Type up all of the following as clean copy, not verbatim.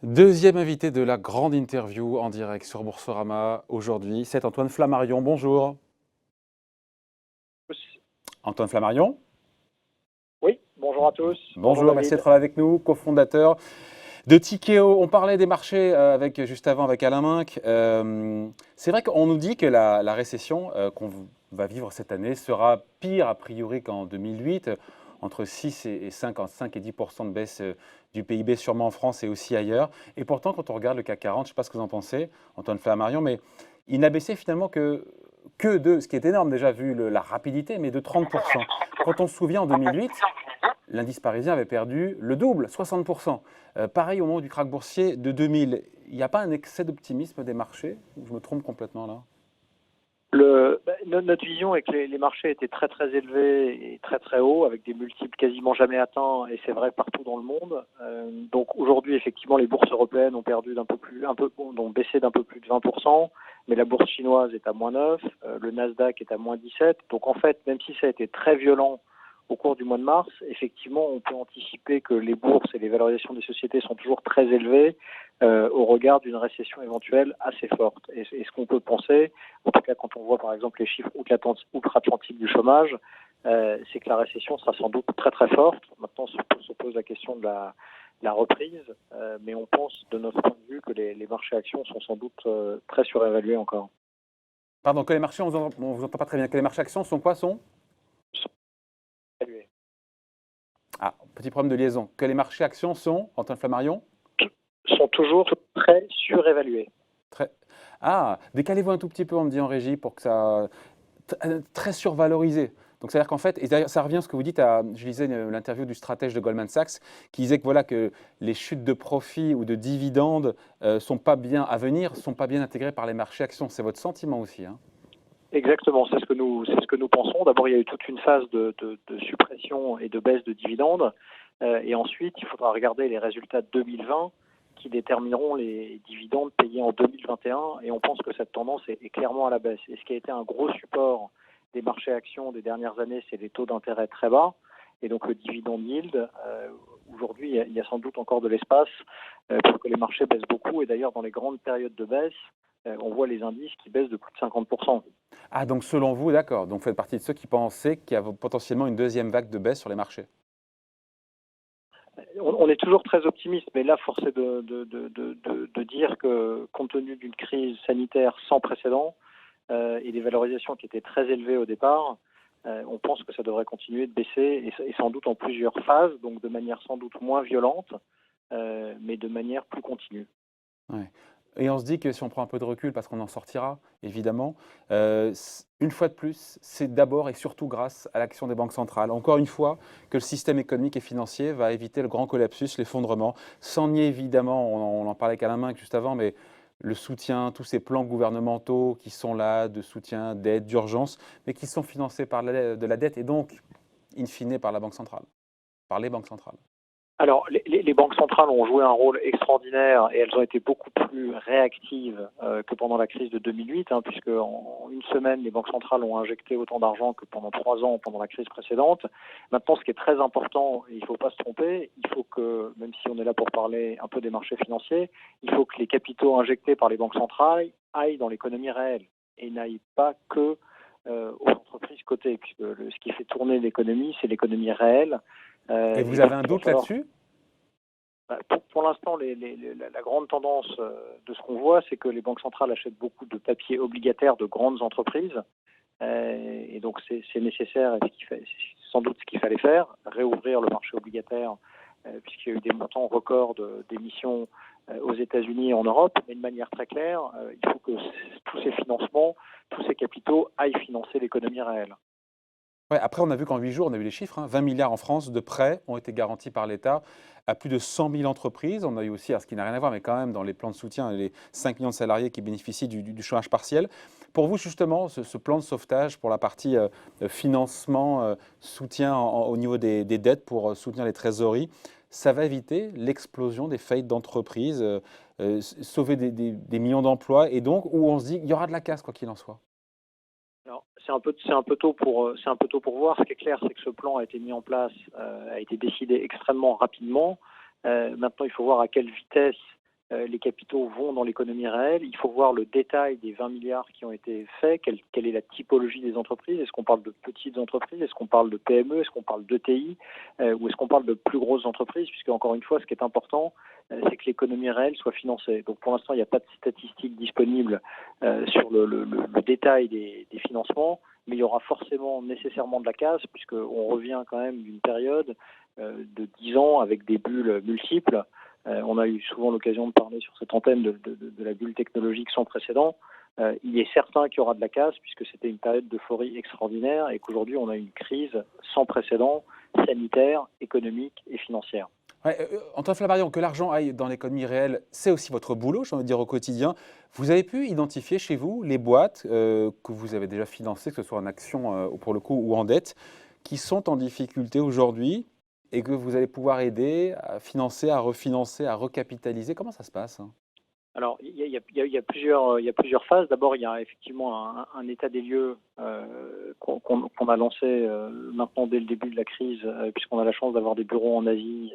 Deuxième invité de la grande interview en direct sur Boursorama aujourd'hui, c'est Antoine Flammarion. Bonjour. Antoine Flammarion. Oui, bonjour à tous. Bonjour Bonjour, merci David. d'être là avec nous, cofondateur de Tikeo. On parlait des marchés juste avant avec Alain Minc. C'est vrai qu'on nous dit que la récession qu'on va vivre cette année sera pire a priori qu'en 2008, entre 6 et 5 et 10% de baisse du PIB sûrement en France et aussi ailleurs. Et pourtant, quand on regarde le CAC 40, je ne sais pas ce que vous en pensez, Antoine Flammarion, mais il n'a baissé finalement que de, ce qui est énorme déjà vu la rapidité, mais de 30%. Quand on se souvient en 2008, l'indice parisien avait perdu le double, 60%. Pareil au moment du krach boursier de 2000. Il n'y a pas un excès d'optimisme des marchés? Ou je me trompe complètement là? Notre vision est que les marchés étaient très très élevés et très très hauts, avec des multiples quasiment jamais atteints, et c'est vrai partout dans le monde. Donc aujourd'hui, effectivement, les bourses européennes ont perdu ont baissé d'un peu plus de 20%, mais la bourse chinoise est à -9, le Nasdaq est à -17. Donc en fait, même si ça a été très violent au cours du mois de mars, effectivement, on peut anticiper que les bourses et les valorisations des sociétés sont toujours très élevées au regard d'une récession éventuelle assez forte. Et ce qu'on peut penser, en tout cas quand on voit par exemple les chiffres outre-Atlantique du chômage, c'est que la récession sera sans doute très très forte. Maintenant se pose la question de la reprise, mais on pense de notre point de vue que les marchés actions sont sans doute très surévalués encore. Pardon, que les marchés, on ne vous entend pas très bien. Que les marchés actions sont quoi? Surévalués. Ah, petit problème de liaison. Que les marchés actions sont, Antoine Flammarion? Sont toujours très surévalués. Très... Ah, décalez-vous un tout petit peu, on me dit en régie, pour que ça... Très survalorisé. Donc, c'est-à-dire qu'en fait, et d'ailleurs, ça revient à ce que vous dites, je lisais l'interview du stratège de Goldman Sachs, qui disait que, voilà, que les chutes de profit ou de dividendes sont pas bien à venir, sont pas bien intégrées par les marchés actions. C'est votre sentiment aussi, hein? Exactement, c'est ce que nous pensons. D'abord, il y a eu toute une phase de suppression et de baisse de dividendes, et ensuite, il faudra regarder les résultats de 2020 qui détermineront les dividendes payés en 2021, et on pense que cette tendance est clairement à la baisse. Et ce qui a été un gros support des marchés actions des dernières années, c'est les taux d'intérêt très bas, et donc le dividende yield. Aujourd'hui, il y a sans doute encore de l'espace pour que les marchés baissent beaucoup, et d'ailleurs, dans les grandes périodes de baisse, on voit les indices qui baissent de plus de 50%. Ah, donc selon vous, d'accord. Donc vous faites partie de ceux qui pensaient qu'il y a potentiellement une deuxième vague de baisse sur les marchés. On est toujours très optimiste, mais là, force est de dire que, compte tenu d'une crise sanitaire sans précédent et des valorisations qui étaient très élevées au départ, on pense que ça devrait continuer de baisser, et sans doute en plusieurs phases, donc de manière sans doute moins violente, mais de manière plus continue. Ouais. Et on se dit que si on prend un peu de recul, parce qu'on en sortira, évidemment, une fois de plus, c'est d'abord et surtout grâce à l'action des banques centrales. Encore une fois, que le système économique et financier va éviter le grand collapsus, l'effondrement, sans nier évidemment, on en parlait avec Alain Minc juste avant, mais le soutien, tous ces plans gouvernementaux qui sont là, de soutien, d'aide, d'urgence, mais qui sont financés par de la dette et donc, in fine, par la Banque centrale, par les banques centrales. Alors, les banques centrales ont joué un rôle extraordinaire, et elles ont été beaucoup plus réactives que pendant la crise de 2008, hein, puisque en une semaine, les banques centrales ont injecté autant d'argent que pendant 3 ans pendant la crise précédente. Maintenant, ce qui est très important, et il ne faut pas se tromper, il faut que, même si on est là pour parler un peu des marchés financiers, il faut que les capitaux injectés par les banques centrales aillent dans l'économie réelle et n'aillent pas que aux entreprises cotées, puisque ce qui fait tourner l'économie, c'est l'économie réelle. Et Et vous avez donc, un il va doute falloir. là-dessus? Pour l'instant, la grande tendance de ce qu'on voit, c'est que les banques centrales achètent beaucoup de papiers obligataires de grandes entreprises. Et donc, c'est nécessaire, et c'est sans doute ce qu'il fallait faire, réouvrir le marché obligataire, puisqu'il y a eu des montants records d'émissions aux États-Unis et en Europe. Mais de manière très claire, il faut que tous ces financements, tous ces capitaux aillent financer l'économie réelle. Ouais, après, on a vu qu'en 8 jours, on a eu les chiffres, hein, 20 milliards en France de prêts ont été garantis par l'État à plus de 100 000 entreprises. On a eu aussi, alors ce qui n'a rien à voir, mais quand même dans les plans de soutien, les 5 millions de salariés qui bénéficient du chômage partiel. Pour vous, justement, ce plan de sauvetage pour la partie financement, soutien au niveau des dettes pour soutenir les trésoreries, ça va éviter l'explosion des faillites d'entreprises, sauver des millions d'emplois et donc où on se dit qu'il y aura de la casse quoi qu'il en soit. Alors, c'est un peu tôt pour voir. Ce qui est clair, c'est que ce plan a été mis en place, a été décidé extrêmement rapidement. Maintenant, il faut voir à quelle vitesse les capitaux vont dans l'économie réelle. Il faut voir le détail des 20 milliards qui ont été faits, quelle est la typologie des entreprises. Est-ce qu'on parle de petites entreprises? Est-ce qu'on parle de PME? Est-ce qu'on parle d'ETI? Ou est-ce qu'on parle de plus grosses entreprises? Puisque, encore une fois, ce qui est important, c'est que l'économie réelle soit financée. Donc, pour l'instant, il n'y a pas de statistiques disponibles sur le détail des financements, mais il y aura forcément nécessairement de la casse, puisqu'on revient quand même d'une période de 10 ans avec des bulles multiples. On a eu souvent l'occasion de parler sur cette antenne de la bulle technologique sans précédent. Il est certain qu'il y aura de la casse, puisque c'était une période d'euphorie extraordinaire et qu'aujourd'hui, on a une crise sans précédent, sanitaire, économique et financière. Ouais, Antoine Flammarion, que l'argent aille dans l'économie réelle, c'est aussi votre boulot, j'ai envie de dire, au quotidien. Vous avez pu identifier chez vous les boîtes que vous avez déjà financées, que ce soit en action pour le coup ou en dette, qui sont en difficulté aujourd'hui et que vous allez pouvoir aider à financer, à refinancer, à recapitaliser. Comment ça se passe, hein? Alors, il y a plusieurs phases. D'abord, il y a effectivement un état des lieux qu'on a lancé maintenant dès le début de la crise, puisqu'on a la chance d'avoir des bureaux en Asie,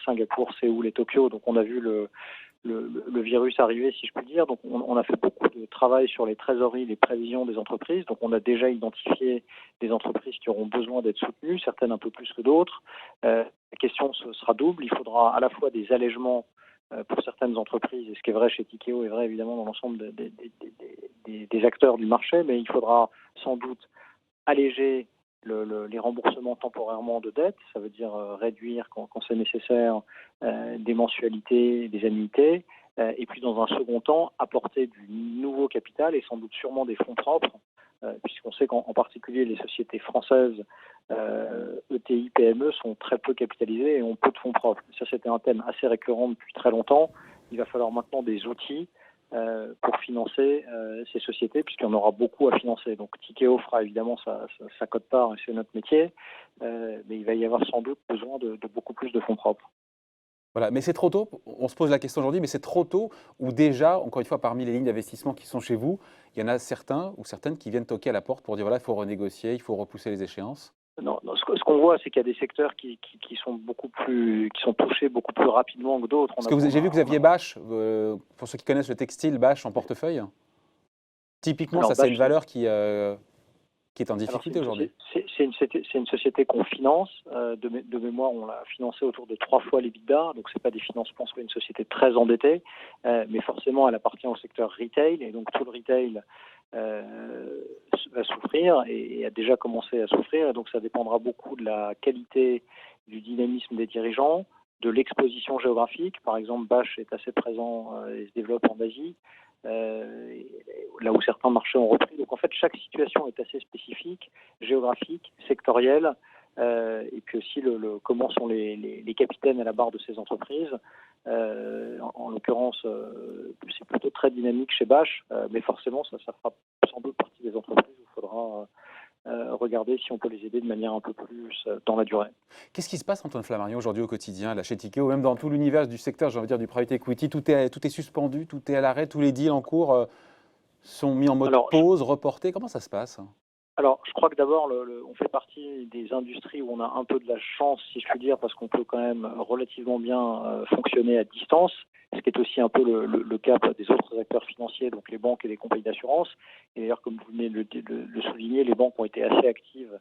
Singapour, Séoul et Tokyo. Donc, on a vu le virus arriver, si je puis dire. Donc, on a fait beaucoup de travail sur les trésoreries, les prévisions des entreprises. Donc, on a déjà identifié des entreprises qui auront besoin d'être soutenues, certaines un peu plus que d'autres. La question sera double. Il faudra à la fois des allègements pour certaines entreprises, et ce qui est vrai chez Tikeo est vrai évidemment dans l'ensemble des acteurs du marché, mais il faudra sans doute alléger les remboursements temporairement de dettes, ça veut dire réduire quand c'est nécessaire des mensualités, des annuités, et puis dans un second temps apporter du nouveau capital et sans doute sûrement des fonds propres, puisqu'on sait qu'en particulier les sociétés françaises ETI, PME sont très peu capitalisées et ont peu de fonds propres. Ça, c'était un thème assez récurrent depuis très longtemps. Il va falloir maintenant des outils pour financer ces sociétés, puisqu'il y en aura beaucoup à financer. Donc Tikeo fera évidemment sa quote-part, et c'est notre métier, mais il va y avoir sans doute besoin de beaucoup plus de fonds propres. Voilà, mais c'est trop tôt, on se pose la question aujourd'hui, mais c'est trop tôt ou déjà, encore une fois, parmi les lignes d'investissement qui sont chez vous, il y en a certains ou certaines qui viennent toquer à la porte pour dire voilà, il faut renégocier, il faut repousser les échéances? Non, ce qu'on voit, c'est qu'il y a des secteurs qui sont touchés beaucoup plus rapidement que d'autres. Parce que j'ai vu que vous aviez Bâche, pour ceux qui connaissent le textile, Bâche en portefeuille. Typiquement, Alors, ça, c'est une Bâche, valeur qui est en Alors, difficulté aujourd'hui. c'est une société qu'on finance. De mémoire, on l'a financée autour de 3 fois l'EBITDA. Donc, c'est pas des financements, c'est une société très endettée. Mais forcément, elle appartient au secteur retail. Et donc, tout le retail va souffrir et a déjà commencé à souffrir. Et donc, ça dépendra beaucoup de la qualité, du dynamisme des dirigeants, de l'exposition géographique. Par exemple, Bâche est assez présent et se développe en Asie. Là où certains marchés ont repris. Donc en fait, chaque situation est assez spécifique, géographique, sectorielle, et puis aussi comment sont les capitaines à la barre de ces entreprises. En l'occurrence, c'est plutôt très dynamique chez Bâche, mais forcément, ça fera sans doute partie des entreprises où il faudra regarder si on peut les aider de manière un peu plus dans la durée. Qu'est-ce qui se passe, Antoine Flammarion, aujourd'hui au quotidien, là, chez Tikeo, même dans tout l'univers du secteur, j'ai envie de dire, du private equity, tout est suspendu, tout est à l'arrêt, tous les deals en cours sont mis en mode pause, reportés. Comment ça se passe? Alors, je crois que d'abord, on fait partie des industries où on a un peu de la chance, si je puis dire, parce qu'on peut quand même relativement bien fonctionner à distance, ce qui est aussi un peu le cas des autres acteurs financiers, donc les banques et les compagnies d'assurance. Et d'ailleurs, comme vous venez de le souligner, les banques ont été assez actives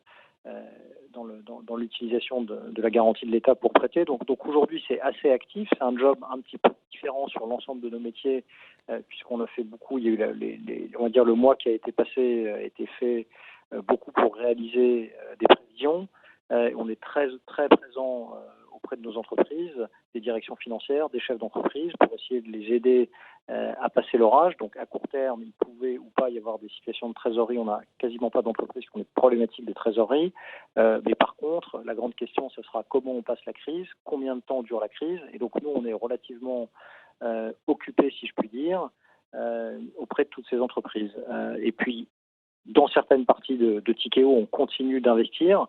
dans l'utilisation de la garantie de l'État pour prêter. Donc aujourd'hui, c'est assez actif. C'est un job un petit peu différent sur l'ensemble de nos métiers, puisqu'on a fait beaucoup. Il y a eu, on va dire, le mois qui a été passé a été fait beaucoup pour réaliser des prévisions. On est très, très présent auprès de nos entreprises, des directions financières, des chefs d'entreprise, pour essayer de les aider à passer l'orage. Donc à court terme, il pouvait ou pas y avoir des situations de trésorerie. On n'a quasiment pas d'entreprises qui ont des problématiques de trésorerie. Mais par contre, la grande question, ce sera comment on passe la crise, combien de temps dure la crise. Et donc nous, on est relativement occupés, si je puis dire, auprès de toutes ces entreprises. Et puis, dans certaines parties de Tikeo, on continue d'investir.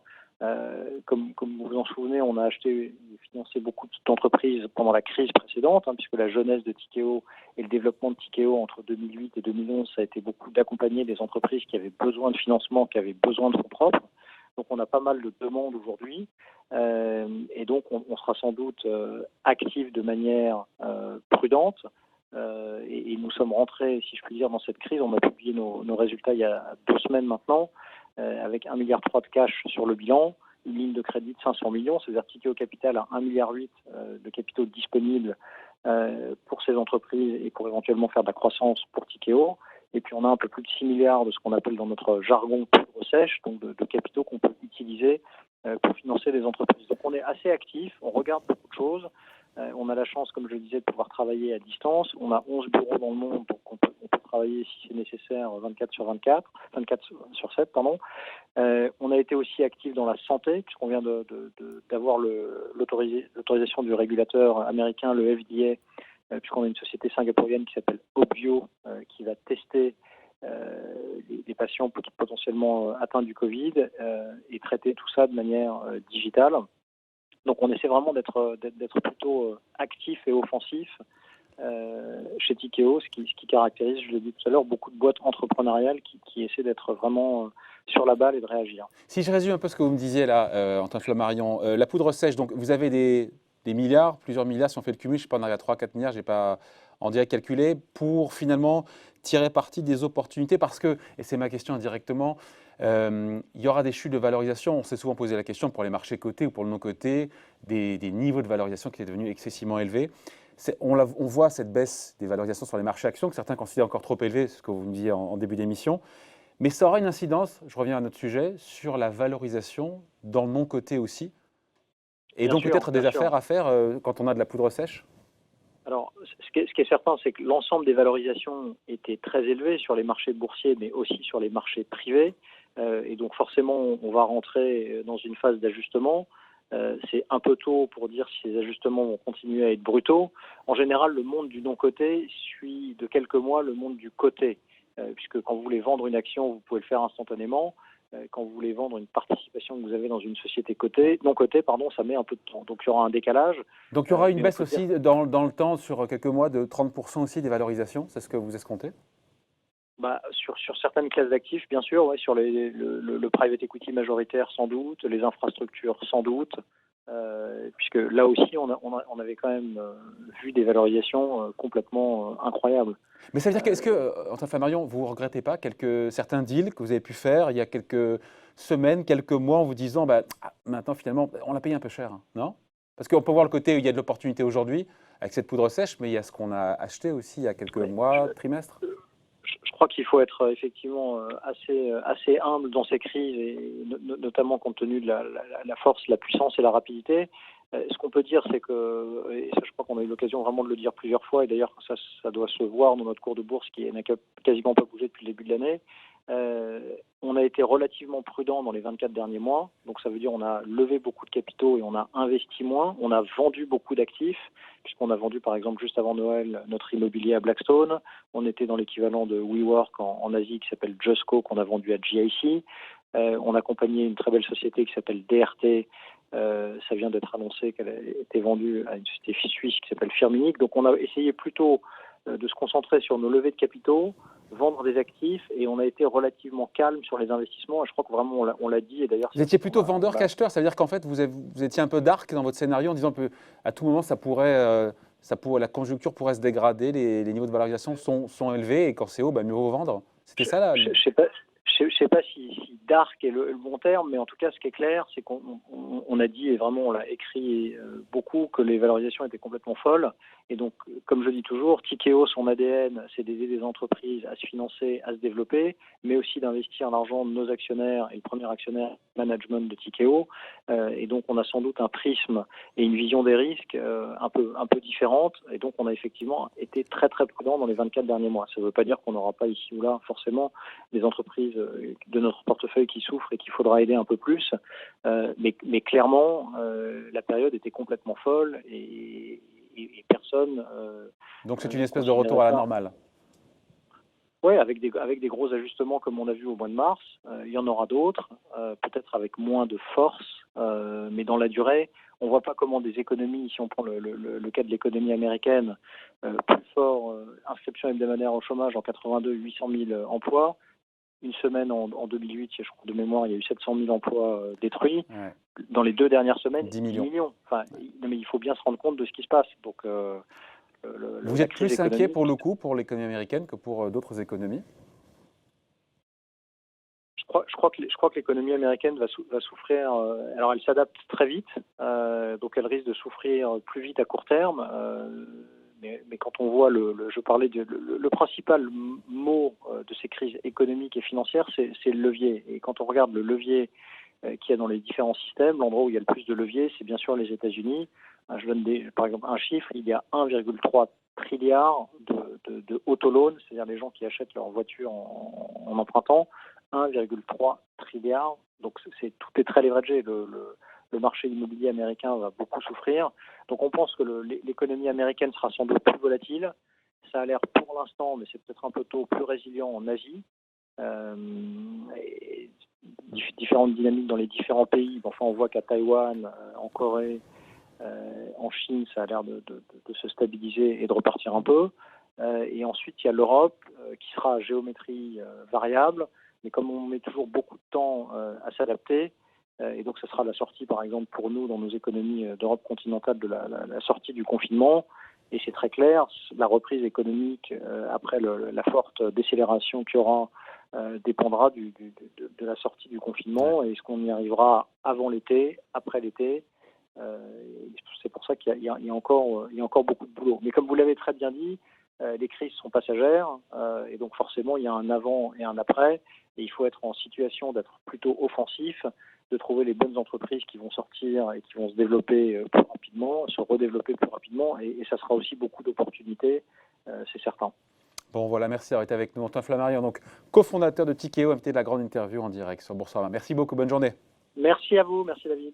Comme vous vous en souvenez, on a acheté et financé beaucoup d'entreprises pendant la crise précédente, puisque la jeunesse de Tikeo et le développement de Tikeo entre 2008 et 2011, ça a été beaucoup d'accompagner des entreprises qui avaient besoin de financement, qui avaient besoin de fonds propres. Donc on a pas mal de demandes aujourd'hui. Et donc on sera sans doute actif de manière prudente. Et nous sommes rentrés, si je puis dire, dans cette crise. On a publié nos résultats il y a 2 semaines maintenant, avec 1,3 milliard de cash sur le bilan, une ligne de crédit de 500 millions, c'est-à-dire Tikehau Capital a 1,8 milliard de capitaux disponibles pour ces entreprises et pour éventuellement faire de la croissance pour Tikehau. Et puis on a un peu plus de 6 milliards de ce qu'on appelle dans notre jargon poudre sèche, donc de capitaux qu'on peut utiliser pour financer des entreprises. Donc on est assez actif, on regarde beaucoup de choses. On a la chance, comme je le disais, de pouvoir travailler à distance. On a 11 bureaux dans le monde, donc on peut travailler si c'est nécessaire 24 sur 7, pardon. On a été aussi actif dans la santé, puisqu'on vient d'avoir l'autorisation du régulateur américain, le FDA, puisqu'on a une société singapourienne qui s'appelle Obvio, qui va tester les patients potentiellement atteints du Covid et traiter tout ça de manière digitale. Donc on essaie vraiment d'être plutôt actif et offensif chez Tikehau, ce qui caractérise, je l'ai dit tout à l'heure, beaucoup de boîtes entrepreneuriales qui essaient d'être vraiment sur la balle et de réagir. Si je résume un peu ce que vous me disiez là, Antoine Flammarion, la poudre sèche, donc vous avez des milliards, plusieurs milliards, si on fait le cumul, je ne sais pas, on arrive à 3-4 milliards, je n'ai pas en direct calculé, pour finalement tirer parti des opportunités parce que, et c'est ma question indirectement, il y aura des chutes de valorisation. On s'est souvent posé la question pour les marchés cotés ou pour le non coté, des niveaux de valorisation qui étaient devenus excessivement élevés. On voit cette baisse des valorisations sur les marchés actions que certains considèrent encore trop élevées, c'est ce que vous me disiez en début d'émission. Mais ça aura une incidence, je reviens à notre sujet, sur la valorisation dans le non coté aussi. Et Bien donc sûr, peut-être des bien sûr. affaires à faire quand on a de la poudre sèche. Alors, ce qui est certain, c'est que l'ensemble des valorisations étaient très élevées sur les marchés boursiers, mais aussi sur les marchés privés. Et donc forcément, on va rentrer dans une phase d'ajustement. C'est un peu tôt pour dire si ces ajustements vont continuer à être brutaux. En général, le monde du non-coté suit de quelques mois le monde du coté, puisque quand vous voulez vendre une action, vous pouvez le faire instantanément. Quand vous voulez vendre une participation que vous avez dans une société non cotée, ça met un peu de temps. Donc il y aura un décalage. Donc il y aura une baisse aussi dans le temps, sur quelques mois, de 30% aussi des valorisations, c'est ce que vous escomptez? Sur certaines classes d'actifs, bien sûr, ouais, sur le private equity majoritaire sans doute, les infrastructures sans doute, puisque là aussi on avait quand même vu des valorisations complètement incroyables. Mais ça veut dire qu'est-ce que, Antoine Flammarion, vous ne regrettez pas certains deals que vous avez pu faire il y a quelques semaines, quelques mois, en vous disant maintenant finalement on l'a payé un peu cher, hein, non? Parce qu'on peut voir le côté où il y a de l'opportunité aujourd'hui avec cette poudre sèche, mais il y a ce qu'on a acheté aussi il y a quelques mois, trimestres. Je crois qu'il faut être effectivement assez humble dans ces crises, et notamment compte tenu de la force, la puissance et la rapidité. Ce qu'on peut dire, c'est que, et ça je crois qu'on a eu l'occasion vraiment de le dire plusieurs fois, et d'ailleurs ça doit se voir dans notre cours de bourse qui n'a quasiment pas bougé depuis le début de l'année, on a été relativement prudent dans les 24 derniers mois. Donc ça veut dire on a levé beaucoup de capitaux et on a investi moins. On a vendu beaucoup d'actifs, puisqu'on a vendu par exemple juste avant Noël notre immobilier à Blackstone. On était dans l'équivalent de WeWork en Asie qui s'appelle Justco, qu'on a vendu à GIC. On a accompagné une très belle société qui s'appelle DRT. Ça vient d'être annoncé qu'elle a été vendue à une société suisse qui s'appelle Firmenich. Donc on a essayé plutôt de se concentrer sur nos levées de capitaux, vendre des actifs, et on a été relativement calme sur les investissements. Et je crois que vraiment on l'a dit. Et d'ailleurs, vous étiez plutôt vendeur qu'acheteur, ça veut dire qu'en fait vous étiez un peu dark dans votre scénario en disant qu'à tout moment la conjoncture pourrait se dégrader, les niveaux de valorisation sont élevés et quand c'est haut, mieux vaut vendre. C'était ça là. Je ne sais pas si dark est le bon terme, mais en tout cas, ce qui est clair, c'est qu'on a dit, et vraiment on l'a écrit beaucoup, que les valorisations étaient complètement folles. Et donc, comme je dis toujours, Tikehau, son ADN, c'est d'aider des entreprises à se financer, à se développer, mais aussi d'investir l'argent de nos actionnaires, et le premier actionnaire, management de Tikehau. Et donc, on a sans doute un prisme et une vision des risques un peu différente. Et donc, on a effectivement été très, très prudent dans les 24 derniers mois. Ça ne veut pas dire qu'on n'aura pas ici ou là, forcément, des entreprises de notre portefeuille qui souffrent et qu'il faudra aider un peu plus. Mais clairement, la période était complètement folle et personne. Donc c'est une espèce de retour à la normale. Oui, avec des gros ajustements comme on a vu au mois de mars. Il y en aura d'autres, peut-être avec moins de force, mais dans la durée. On ne voit pas comment des économies, si on prend le cas de l'économie américaine, plus fort, inscription hebdomadaire au chômage en 82, 800 000 emplois. une semaine en 2008, je crois de mémoire, il y a eu 700 000 emplois détruits. Ouais. Dans les 2 dernières semaines, 10 millions. Enfin, mais il faut bien se rendre compte de ce qui se passe. Donc, Vous la êtes crise plus inquiet économique, pour le coup, pour l'économie américaine que pour d'autres économies? je crois que l'économie américaine va souffrir. Alors, elle s'adapte très vite, donc elle risque de souffrir plus vite à court terme. Mais quand on voit je parlais le principal mot de ces crises économiques et financières, c'est le levier. Et quand on regarde le levier qu'il y a dans les différents systèmes, l'endroit où il y a le plus de levier, c'est bien sûr les États-Unis. Je donne par exemple un chiffre, il y a 1,3 trilliard de auto-loans, c'est-à-dire les gens qui achètent leur voiture en empruntant, 1,3 trilliard. Donc tout est très leveragé. Le marché immobilier américain va beaucoup souffrir. Donc on pense que l'économie américaine sera sans doute plus volatile. Ça a l'air pour l'instant, mais c'est peut-être un peu tôt, plus résilient en Asie. Et différentes dynamiques dans les différents pays. Enfin, on voit qu'à Taïwan, en Corée, en Chine, ça a l'air de se stabiliser et de repartir un peu. Et ensuite, il y a l'Europe qui sera à géométrie variable, mais comme on met toujours beaucoup de temps à s'adapter, et donc ce sera la sortie, par exemple, pour nous, dans nos économies d'Europe continentale, de la sortie du confinement. Et c'est très clair, la reprise économique après la forte décélération qu'il y aura dépendra de la sortie du confinement. Et est-ce qu'on y arrivera avant l'été, après l'été? C'est pour ça qu'il y a encore beaucoup de boulot. Mais comme vous l'avez très bien dit, les crises sont passagères et donc forcément il y a un avant et un après. Et il faut être en situation d'être plutôt offensif, de trouver les bonnes entreprises qui vont sortir et qui vont se développer plus rapidement, se redévelopper plus rapidement. Et ça sera aussi beaucoup d'opportunités, c'est certain. Bon, voilà, merci d'avoir été avec nous. Antoine Flammarion, donc cofondateur de Tikeo, invité de la grande interview en direct sur Boursorama. Merci beaucoup, bonne journée. Merci à vous, merci David.